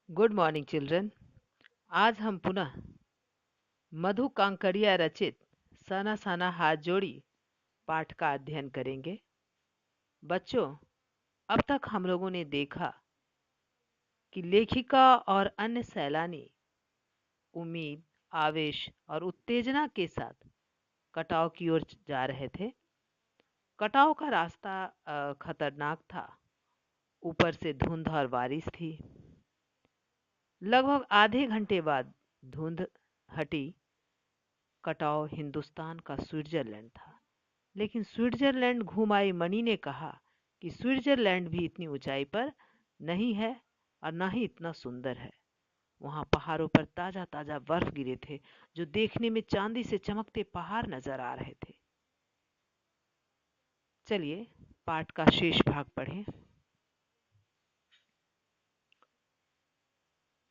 Good morning children. आज हम पुनः मधु कांकड़िया रचित सना सना हाथ जोड़ी पाठ का अध्ययन करेंगे। बच्चों, अब तक हम लोगों ने देखा कि लेखिका और अन्य सैलानी उम्मीद, आवेश और उत्तेजना के साथ कटाव की ओर जा रहे थे। कटाव का रास्ता खतरनाक था। ऊपर से धुंध और बारिश थी। लगभग आधे घंटे बाद धुंध हटी। कटाव हिंदुस्तान का स्विट्जरलैंड था। लेकिन स्विट्जरलैंड घूम आई मणि ने कहा कि स्विट्जरलैंड भी इतनी ऊंचाई पर नहीं है और ना ही इतना सुंदर है। वहां पहाड़ों पर ताजा ताजा बर्फ गिरे थे, जो देखने में चांदी से चमकते पहाड़ नजर आ रहे थे। चलिए पाठ का शेष भाग पढ़ें।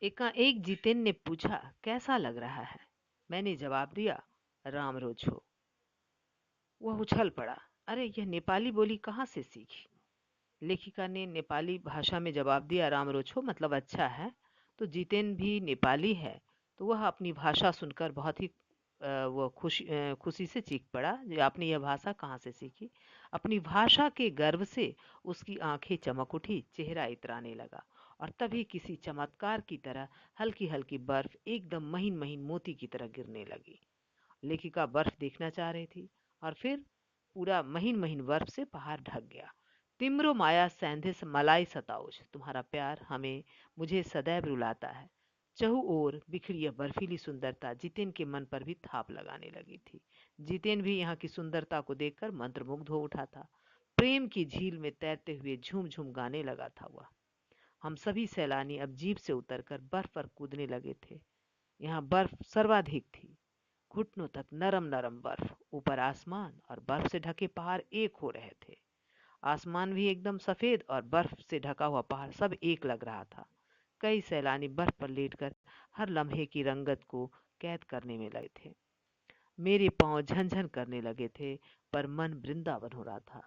एकाएक जितेन ने पूछा, कैसा लग रहा है? मैंने जवाब दिया, राम रोज हो। वह उछल पड़ा, अरे यह नेपाली बोली कहाँ से सीखी? लेखिका ने नेपाली भाषा में जवाब दिया, राम रोछो मतलब अच्छा है। तो जितेन भी नेपाली है, तो वह अपनी भाषा सुनकर बहुत ही वो खुशी से चीख पड़ा, जो आपने यह भाषा कहाँ से सीखी? अपनी भाषा के गर्व से उसकी आंखें चमक उठी, चेहरा इतराने लगा। और तभी किसी चमत्कार की तरह हल्की हल्की बर्फ एकदम महीन महीन मोती की तरह गिरने लगी। लेखिका बर्फ देखना चाह रही थी, और फिर पूरा महीन महीन बर्फ से पहाड़ ढक गया। तिम्रो माया सैंधिस मलाई सताओज, तुम्हारा प्यार हमें मुझे सदैव रुलाता है। चहु ओर बिखरी यह बर्फीली सुंदरता जितेन के मन पर भी थाप लगाने लगी थी। जितेन भी यहाँ की सुंदरता को देखकर मंत्रमुग्ध हो उठा था। प्रेम की झील में तैरते हुए झूम झूम गाने लगा था वह। हम सभी सैलानी अब जीप से उतरकर बर्फ पर कूदने लगे थे। यहाँ बर्फ सर्वाधिक थी, घुटनों तक नरम नरम बर्फ। ऊपर आसमान और बर्फ से ढके पहाड़ एक हो रहे थे। आसमान भी एकदम सफेद और बर्फ से ढका हुआ पहाड़ सब एक लग रहा था। कई सैलानी बर्फ पर लेटकर हर लम्हे की रंगत को कैद करने में लगे थे। मेरे पांव झनझन करने लगे थे, पर मन वृंदावन हो रहा था।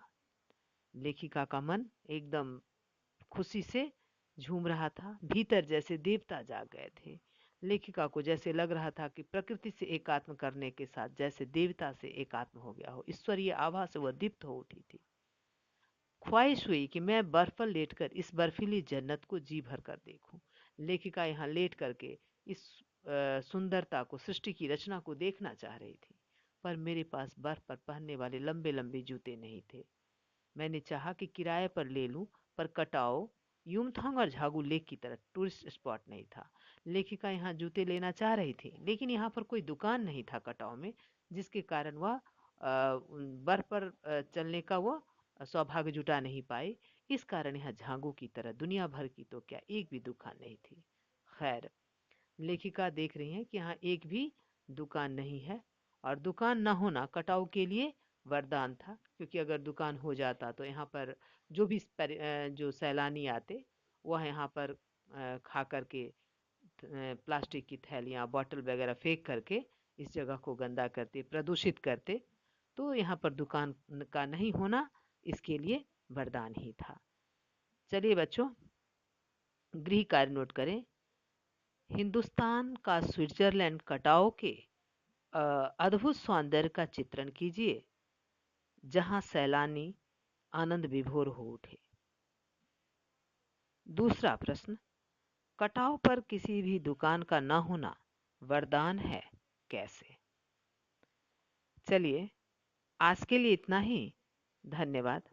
लेखिका का मन एकदम खुशी से झूम रहा था। भीतर जैसे देवता जाग गए थे। लेखिका को जैसे लग रहा था कि प्रकृति से एकात्म करने के साथ जैसे देवता से एकात्म हो गया हो। ईश्वरीय आभा से वह दीप्त हो उठी थी। ख्वाहिश हुई कि मैं बर्फ पर लेटकर इस बर्फीली जन्नत को जी भर कर देखूं। लेखिका यहाँ लेट करके इस सुंदरता को, सृष्टि की रचना को देखना चाह रही थी। पर मेरे पास बर्फ पर पहनने वाले लंबे लंबे जूते नहीं थे। मैंने चाहा कि किराए पर ले लूं, पर कटाओ, युमथांग और झागू लेक की तरह टूरिस्ट स्पॉट नहीं था। लेखिका यहाँ जूते लेना चाह रही थी, लेकिन यहाँ पर कोई दुकान नहीं था कटाओ में, जिसके कारण वह बर्फ पर चलने का वह सौभाग्य जुटा नहीं पाई। इस कारण यहाँ झांगू की तरह दुनिया भर की तो क्या एक भी दुकान नहीं थी। खैर, लेखिका देख रही हैं कि यहाँ एक भी दुकान नहीं है, और दुकान न होना कटाऊ के लिए वरदान था, क्योंकि अगर दुकान हो जाता तो यहाँ पर जो भी जो सैलानी आते वह यहाँ पर खा करके प्लास्टिक की थैलियाँ, बॉटल वगैरह फेंक करके इस जगह को गंदा करते, प्रदूषित करते। तो यहाँ पर दुकान का नहीं होना इसके लिए वरदान ही था। चलिए बच्चों, गृह कार्य नोट करें। हिंदुस्तान का स्विट्जरलैंड कटाओ के अद्भुत सौंदर्य का चित्रण कीजिए, जहां सैलानी आनंद विभोर हो उठे। दूसरा प्रश्न, कटाव पर किसी भी दुकान का न होना वरदान है, कैसे? चलिए, आज के लिए इतना ही। धन्यवाद।